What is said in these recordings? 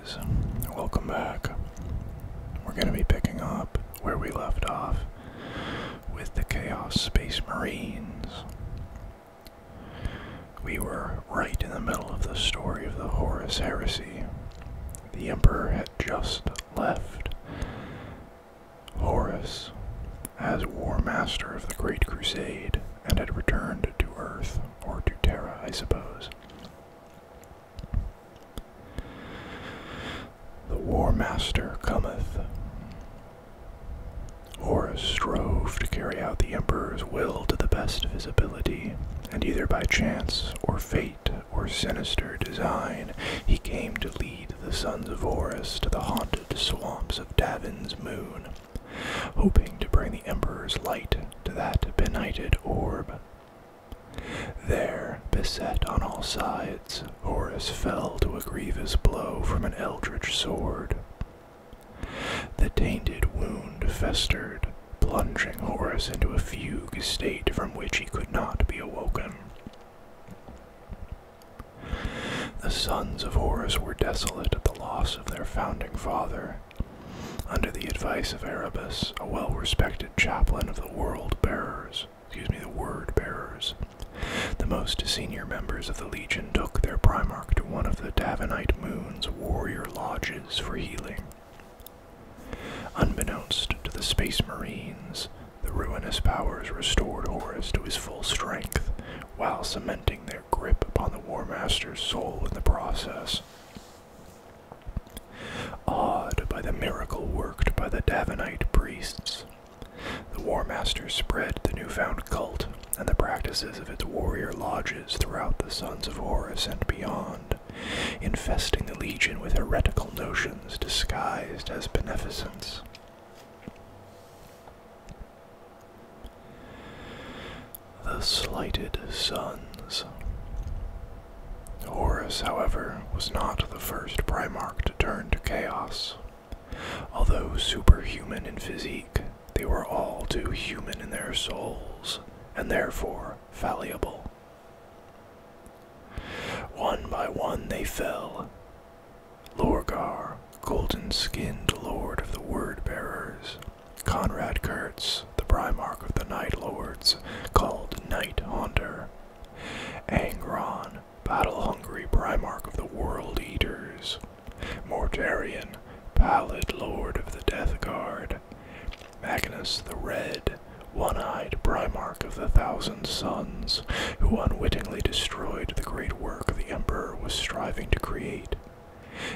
guys, welcome back. We're going to be picking up where we left off with the Chaos Space Marines. We were right in the middle of the story of the Horus Heresy. The Emperor had just left Horus as War Master of the Great Crusade and had returned to Earth, or to Terra, I suppose. The War Master cometh. Horus strove to carry out the Emperor's will to the best of his ability, and either by chance, or fate, or sinister design, he came to lead the sons of Horus to the haunted swamps of Davin's moon, hoping to bring the Emperor's light to that benighted orb. There, beset on all sides, Horus fell to a grievous blow from an eldritch sword. The tainted wound festered, plunging Horus into a fugue state from which he could not be awoken. The sons of Horus were desolate at the loss of their founding father. Under the advice of Erebus, a well-respected chaplain of the Word-Bearers, the most senior members of the Legion took their Primarch to one of the Davinite Moon's warrior lodges for healing. Unbeknownst to the Space Marines, the ruinous powers restored Horus to his full strength, while cementing their grip upon the War Master's soul in the process. Awed by the miracle worked by the Davinite priests, the War Master spread the newfound cult and the practices of its warrior lodges throughout the Sons of Horus and beyond, infesting the Legion with heretical notions disguised as beneficence. The Slighted Sons. Horus, however, was not the first Primarch to turn to chaos. Although superhuman in physique, they were all too human in their souls, and therefore fallible. One by one they fell. Lorgar, golden-skinned lord of the Word-Bearers, Conrad Kurtz, the Primarch of the Night Lords, called Night Haunter, Angron, battle-hungry Primarch of the World Eaters, Mortarion, pallid lord of the Death Guard, Magnus the Red, one-eyed Primarch of the Thousand Suns, who unwittingly destroyed the great work the Emperor was striving to create,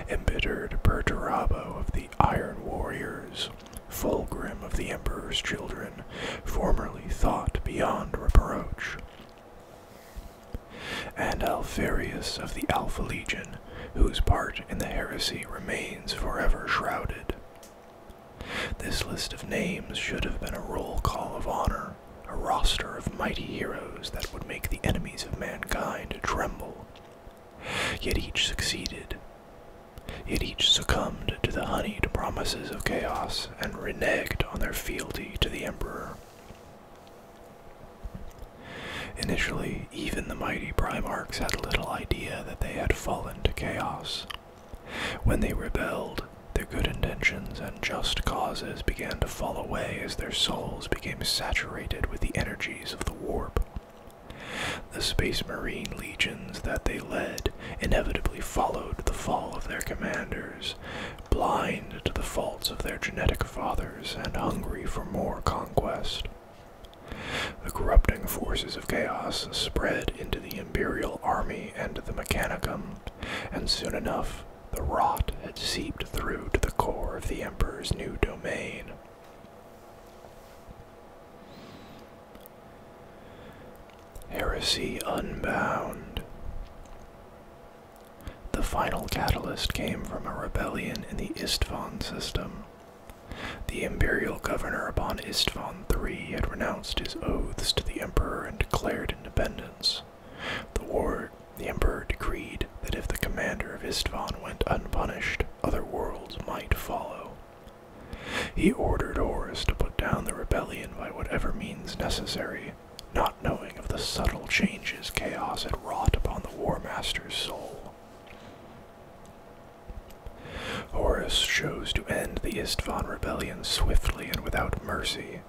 embittered Perturabo of the Iron Warriors, Fulgrim of the Emperor's children, formerly thought beyond reproach, and Alpharius of the Alpha Legion, whose part in the heresy remains forever shrouded. This list of names should have been a roll call of honor, a roster of mighty heroes that would make the enemies of mankind tremble. Yet each succeeded. Yet each succumbed to the honeyed promises of chaos and reneged on their fealty to the Emperor. Initially, even the mighty Primarchs had little idea that they had fallen to chaos. When they rebelled, their good intentions and just causes began to fall away as their souls became saturated with the energies of the warp. The Space Marine legions that they led inevitably followed the fall of their commanders, blind to the faults of their genetic fathers and hungry for more conquest. The corrupting forces of chaos spread into the Imperial Army and the Mechanicum, and soon enough the rot had seeped through to the core of the Emperor's new domain. Heresy Unbound. The final catalyst came from a rebellion in the Istvan system. The Imperial Governor upon Istvan III had renounced his oaths to the Emperor and declared independence. The Emperor decreed that if the commander of Istvan went unpunished, other worlds might follow. He ordered Horus to put down the rebellion by whatever means necessary, not knowing of the subtle changes chaos had wrought upon the War Master's soul. chose to end the Istvan rebellion swiftly and without mercy,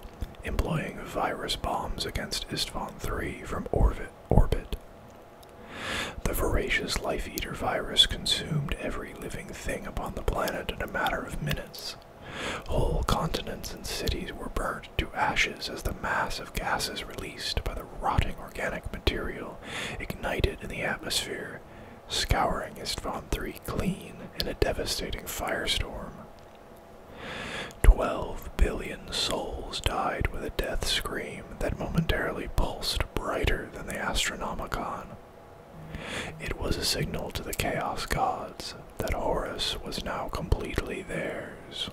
employing virus bombs against Istvan III from orbit. The voracious Life-Eater virus consumed every living thing upon the planet in a matter of minutes. Whole continents and cities were burnt to ashes as the mass of gases released by the rotting organic material ignited in the atmosphere, scouring Istvan III clean in a devastating firestorm. 12 billion souls died with a death scream that momentarily pulsed brighter than the Astronomicon. It was a signal to the Chaos Gods that Horus was now completely theirs.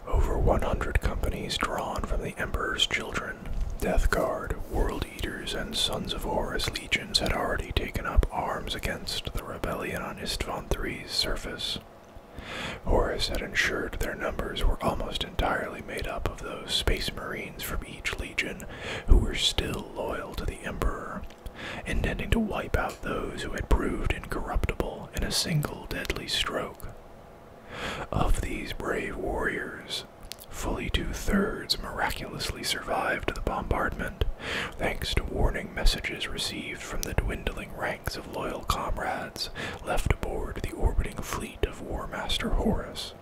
Over 100 companies drawn from the Emperor's children, Death Guard, World Eaters, and Sons of Horus legions had already taken up arms against the rebellion on Istvan III's surface. Horus had ensured their numbers were almost entirely made up of those space marines from each legion who were still loyal to the Emperor, intending to wipe out those who had proved incorruptible in a single deadly stroke. Of these brave warriors, fully 2/3 miraculously survived the bombardment, thanks to warning messages received from the dwindling ranks of loyal comrades left aboard the orbiting fleet of War Master Horus.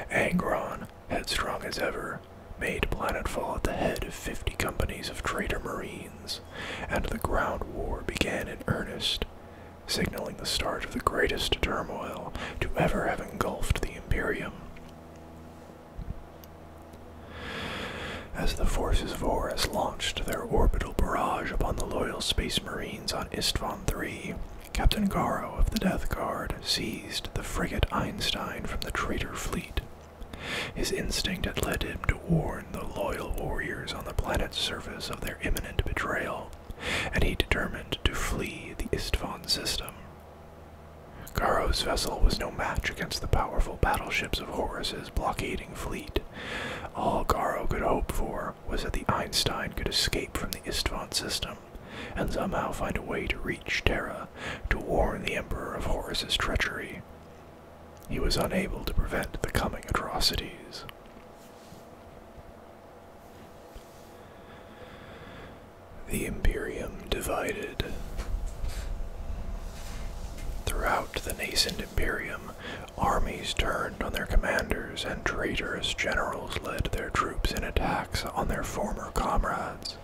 Angron, headstrong as ever, made planetfall at the head of 50 companies of traitor marines, and the ground war began in earnest, signaling the start of the greatest turmoil to ever have engulfed the Imperium. As the forces of Horus launched their orbital barrage upon the loyal space marines on Istvan III, Captain Garo of the Death Guard seized the frigate Einstein from the traitor fleet. His instinct had led him to warn the loyal warriors on the planet's surface of their imminent betrayal, and he determined to flee the Istvan system. Garo's vessel was no match against the powerful battleships of Horus's blockading fleet. All Garo could hope for was that the Einstein could escape from the Istvan system, and somehow find a way to reach Terra to warn the Emperor of Horus's treachery. He was unable to prevent the coming atrocities. The Imperium divided. Throughout the nascent Imperium, armies turned on their commanders and traitorous generals led their troops in attacks on their former comrades.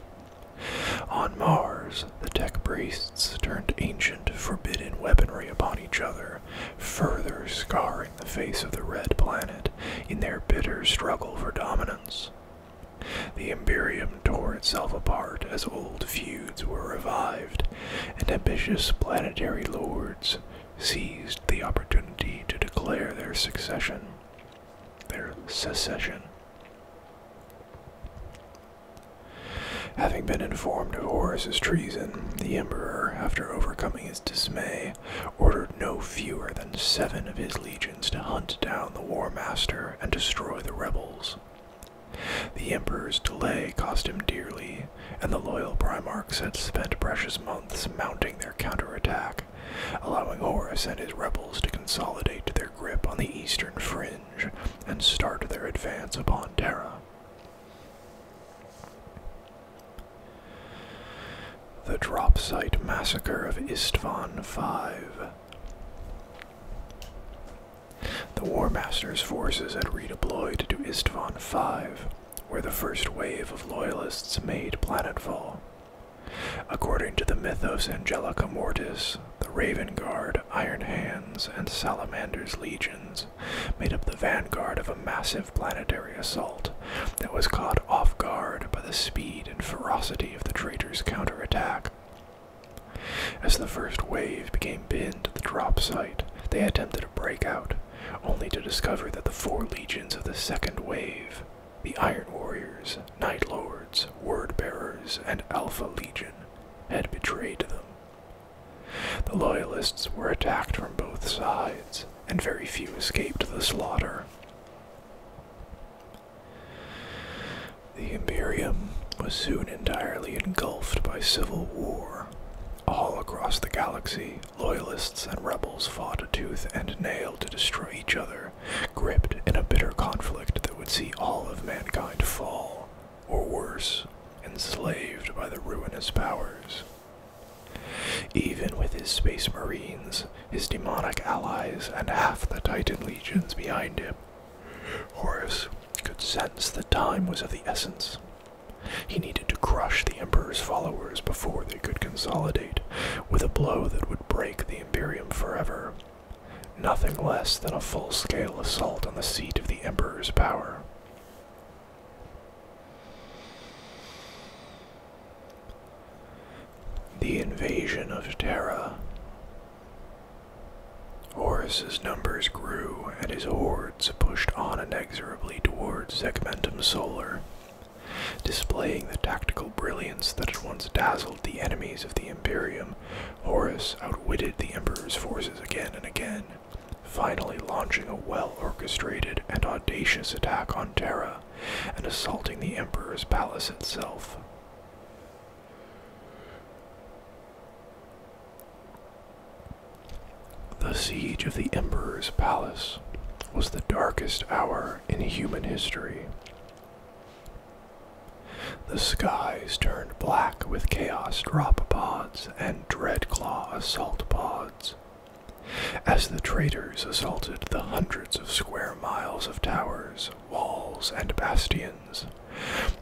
On Mars, the tech priests turned ancient, forbidden weaponry upon each other, further scarring the face of the Red Planet in their bitter struggle for dominance. The Imperium tore itself apart as old feuds were revived, and ambitious planetary lords seized the opportunity to declare their secession. Having been informed of Horus's treason, the Emperor, after overcoming his dismay, ordered no fewer than 7 of his legions to hunt down the War Master and destroy the rebels. The Emperor's delay cost him dearly, and the loyal Primarks had spent precious months mounting their counterattack, allowing Horus and his rebels to consolidate their grip on the eastern fringe and start their advance upon Terra. The drop site massacre of Istvan V. The War Master's forces had redeployed to Istvan V, where the first wave of loyalists made planetfall. According to the mythos Angelica Mortis, the Raven Guard, Iron Hands, and Salamander's legions made up the vanguard of a massive planetary assault that was caught off guard by the speed and ferocity of the traitors' counterattack. As the first wave became pinned to the drop site, they attempted a breakout, only to discover that the 4 legions of the second wave, the Iron Warriors, Night Lords, Word Bearers, and Alpha Legion, had betrayed them. The Loyalists were attacked from both sides, and very few escaped the slaughter. The Imperium was soon entirely engulfed by civil war. All across the galaxy, loyalists and rebels fought tooth and nail to destroy each other, gripped in a bitter conflict that would see all of mankind fall, or worse, enslaved by the ruinous powers. Even with his space marines, his demonic allies, and half the Titan legions behind him, Horus could sense that time was of the essence. He needed to crush the Emperor's followers before they could consolidate, with a blow that would break the Imperium forever. Nothing less than a full-scale assault on the seat of the Emperor's power. The invasion of Terra. Horus's numbers grew, and his hordes pushed on inexorably towards Segmentum Solar. Displaying the tactical brilliance that had once dazzled the enemies of the Imperium, Horus outwitted the Emperor's forces again and again, finally launching a well-orchestrated and audacious attack on Terra, and assaulting the Emperor's palace itself. The siege of the Emperor's palace was the darkest hour in human history. The skies turned black with Chaos drop pods and Dreadclaw assault pods. As the traitors assaulted the hundreds of square miles of towers, walls, and bastions,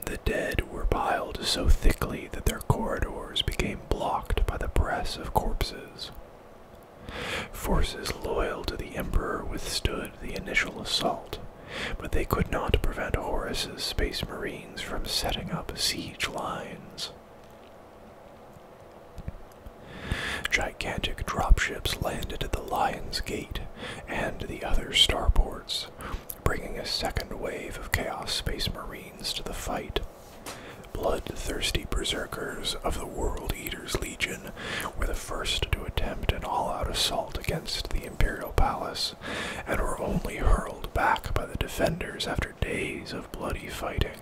the dead were piled so thickly that their corridors became blocked by the press of corpses. Forces loyal to the Emperor withstood the initial assault, but they could not prevent Horus's space marines from setting up siege lines. Gigantic dropships landed at the Lion's Gate and the other starports, bringing a second wave of Chaos Space Marines to the fight. Bloodthirsty berserkers of the World Eater's Legion were the first to attempt an all-out assault against the Imperial Palace, and were only hurled back by the defenders after days of bloody fighting.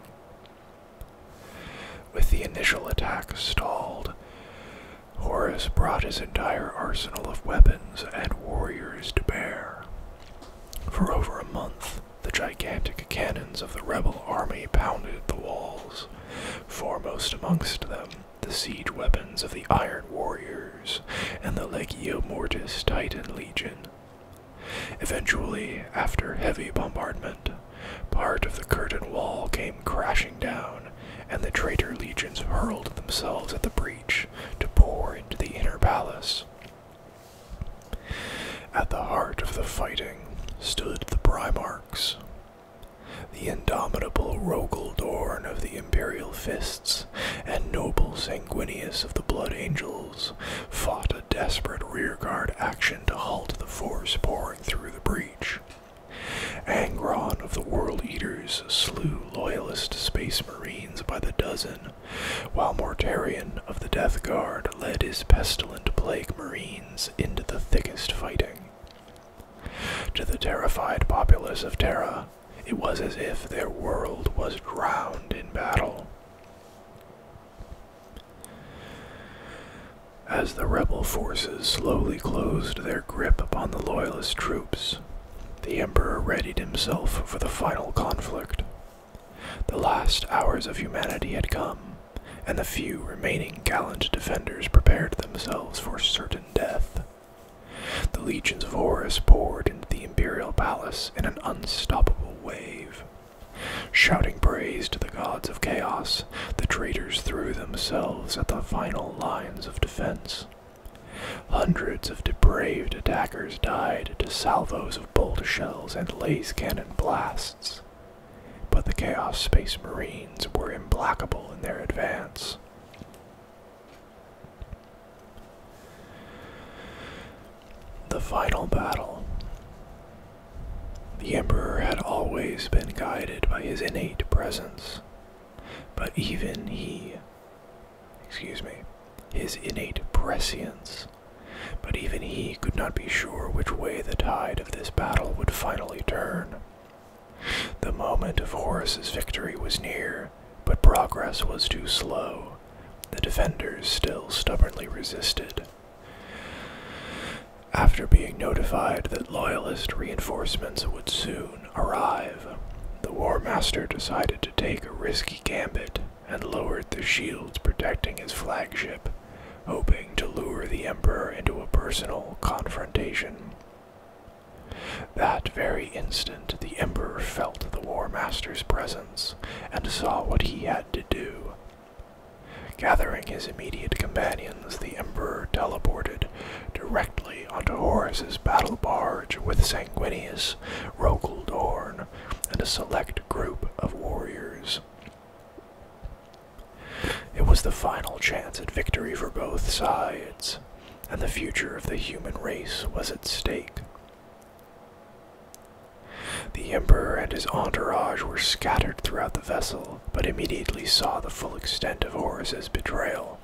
With the initial attack stalled, Horus brought his entire arsenal of weapons and warriors to bear. For over a month, the gigantic cannons of the rebel army pounded the walls, foremost amongst them the siege weapons of the Iron Warriors and the Legio Mortis Titan Legion. Eventually, after heavy bombardment, part of the curtain wall came crashing down, and the traitor legions hurled themselves at the breach to pour into the inner palace. At the heart of the fighting stood the Primarks. The indomitable Rogel Dorn of the Imperial Fists and noble Sanguinius of the Blood Angels fought a desperate rearguard action to halt the force pouring through the breach. Angron of the World Eaters slew loyalist space marines by the dozen, while Mortarion of the Death Guard led his pestilent plague marines into the thickest fighting. To the terrified populace of Terra, it was as if their world was drowned in battle. As the rebel forces slowly closed their grip upon the loyalist troops, the Emperor readied himself for the final conflict. The last hours of humanity had come, and the few remaining gallant defenders prepared themselves for certain death. The legions of Horus poured into the Imperial Palace in an unstoppable wave. Shouting praise to the gods of chaos, the traitors threw themselves at the final lines of defense. Hundreds of depraved attackers died to salvos of bolt shells and laser cannon blasts, but the Chaos Space Marines were implacable in their advance. The final battle. The Emperor had always been guided by his innate presence, but even his innate prescience, but even he could not be sure which way the tide of this battle would finally turn. The moment of Horus's victory was near, but progress was too slow. The defenders still stubbornly resisted. After being notified that Loyalist reinforcements would soon arrive, the War Master decided to take a risky gambit and lowered the shields protecting his flagship, hoping to lure the Emperor into a personal confrontation. That very instant, the Emperor felt the War Master's presence and saw what he had to do. Gathering his immediate companions, the Emperor teleported directly onto Horus's battle barge with Sanguinius, Rokuldorn, and a select group of warriors. It was the final chance at victory for both sides, and the future of the human race was at stake. The Emperor and his entourage were scattered throughout the vessel, but immediately saw the full extent of Horus's betrayal.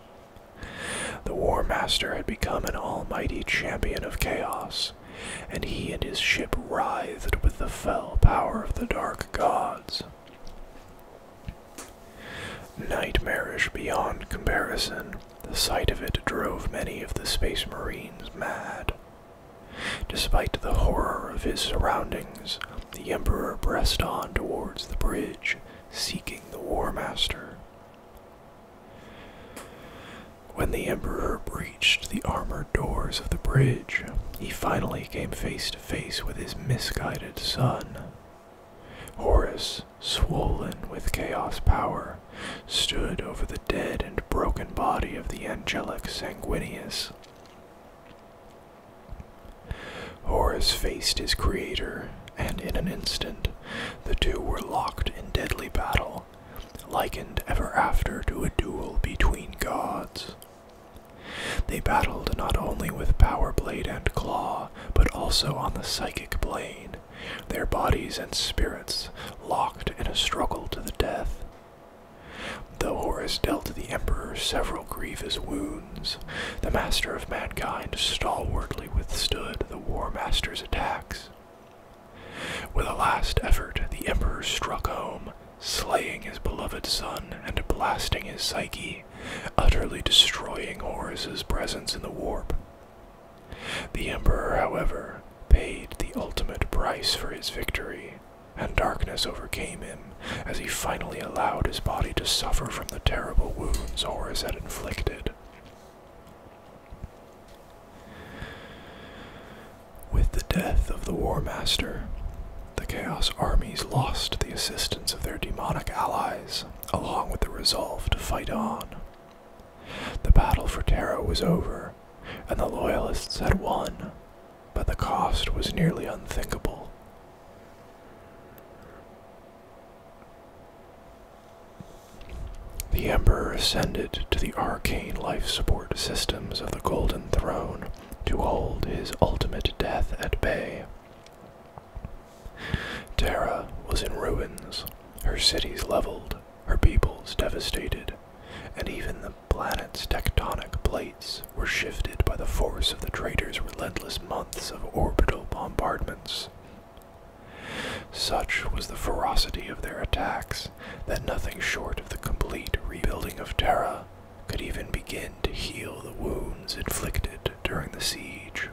The War Master had become an almighty champion of chaos, and he and his ship writhed with the fell power of the dark gods. Nightmarish beyond comparison, the sight of it drove many of the Space Marines mad. Despite the horror of his surroundings, the Emperor pressed on towards the bridge, seeking the War Master. When the Emperor breached the armored doors of the bridge, he finally came face to face with his misguided son. Horus, swollen with chaos power, stood over the dead and broken body of the angelic Sanguinius. Horus faced his creator, and in an instant, the two were locked in deadly battle, likened ever after to a duel between gods. They battled not only with power blade and claw, but also on the psychic plane, their bodies and spirits locked in a struggle to the death. Though Horus dealt the Emperor several grievous wounds, the Master of Mankind stalwartly withstood the War Master's attacks. With a last effort, the Emperor struck home, slaying his beloved son and blasting his psyche, utterly destroying Horus's presence in the warp. The Emperor, however, paid the ultimate price for his victory, and darkness overcame him as he finally allowed his body to suffer from the terrible wounds Horus had inflicted. With the death of the War Master, the Chaos armies lost the assistance of their demonic allies, along with the resolve to fight on. The battle for Terra was over, and the Loyalists had won, but the cost was nearly unthinkable. The Emperor ascended to the arcane life support systems of the Golden Throne to hold his ultimate death at bay. Terra was in ruins, her cities leveled, her peoples devastated, and even the planet's tectonic plates were shifted by the force of the traitors' relentless months of orbital bombardments. Such was the ferocity of their attacks that nothing short of the complete rebuilding of Terra could even begin to heal the wounds inflicted during the siege.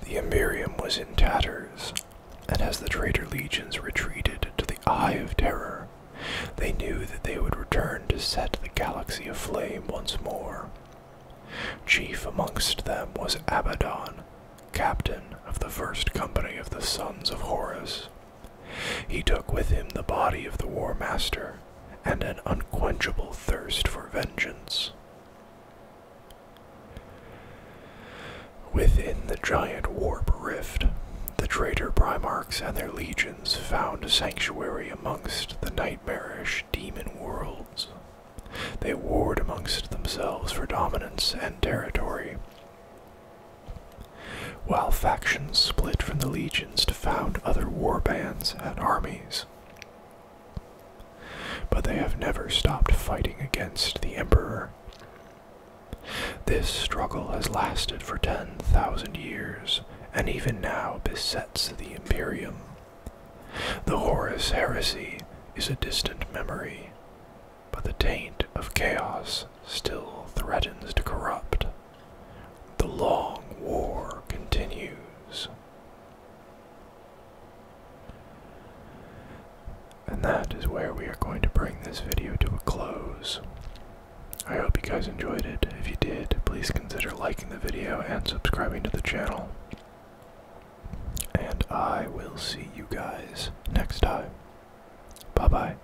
The Imperium was in tatters, and as the traitor legions retreated to the Eye of Terror, they knew that they would return to set the galaxy aflame once more. Chief amongst them was Abaddon, captain of the first company of the Sons of Horus. He took with him the body of the War Master and an unquenchable thirst for vengeance. Within the giant warp rift, the traitor Primarks and their legions found sanctuary amongst the nightmarish demon worlds. They warred amongst themselves for dominance and territory, while factions split from the legions to found other warbands and armies. But they have never stopped fighting against the Emperor. This struggle has lasted for 10,000 years, and even now besets the Imperium. The Horus heresy is a distant memory, but the taint of chaos still threatens to corrupt. And that is where we are going to bring this video to a close. I hope you guys enjoyed it. If you did, please consider liking the video and subscribing to the channel. And I will see you guys next time. Bye bye.